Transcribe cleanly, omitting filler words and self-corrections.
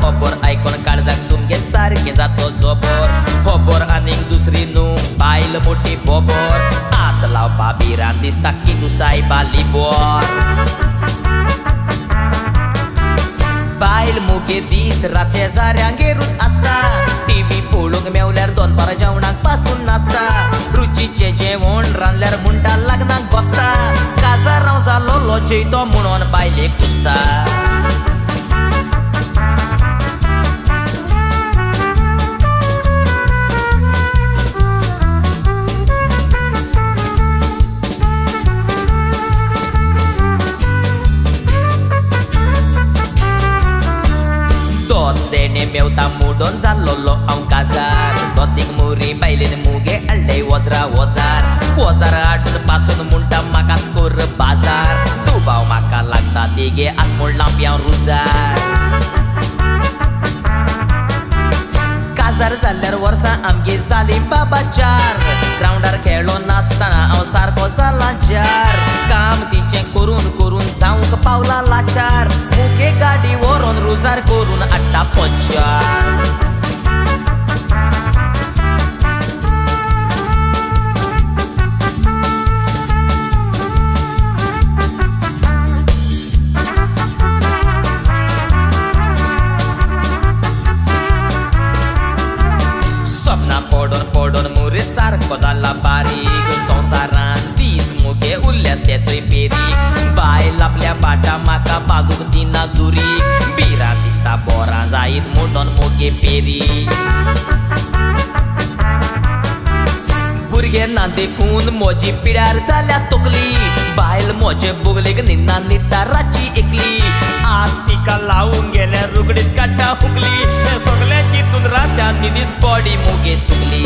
खबर आयकून काळजाक तुमगे सारकें जातो जोबर खबर आनीक दुसरी न्हू बायल मोठी बोबर हात लावपा बिरान दिसता की दुसाय बाली बोर बायल मोगे दीस रातचे जाऱ्यांगेरूच आसता टीव्ही पळोवंक मेवल्यार दनपार जेवणाक पासून नासता रुचीचें जेवण रांदल्यार मुंडा लग्नाक बसता काजार हांव जालो लोचयतो म्हणून बायलेक कुसता देणे मेवता मोडोन जाल्लो हांव काजार दोतीक मोरी बायलेन मुगे हाडले वजरा वजार हाडून पासून म्हणटा म्हाकाच कोर बाजार तूं भाव म्हाका लागता तेगे आसमोळ लांप्यां रुजार काजार जाल्यार वर्सां आमगे जाली बाबा चार ग्रावंडार खेळो नासतना हांव सारको जाला जार काम तिचें करून करून जावंक पावला लाचार मुगे गाडी व्हरून रुजार करून हाडटा पंचार पडोन मोरे सारको जाला बारीक संवसारान दीस मुगे उरल्या तेचोय पेरीक बायल आपल्या बाटा म्हाका बागूक दिना दुरीक बिरा दिसता बोरां जायत मोडोन मोगे पेरीक भुरगे ना देखून म्हजी पिड्यार जाल्या तकली बायल म्हजे बोगलेक निन्ना न्हिदता रातची एकली आज तिका लावून गेल्यार रोकडीच काडटा हुकली सगळे चिंतून रात्यान न्हिदीस पडी मोगे सुकली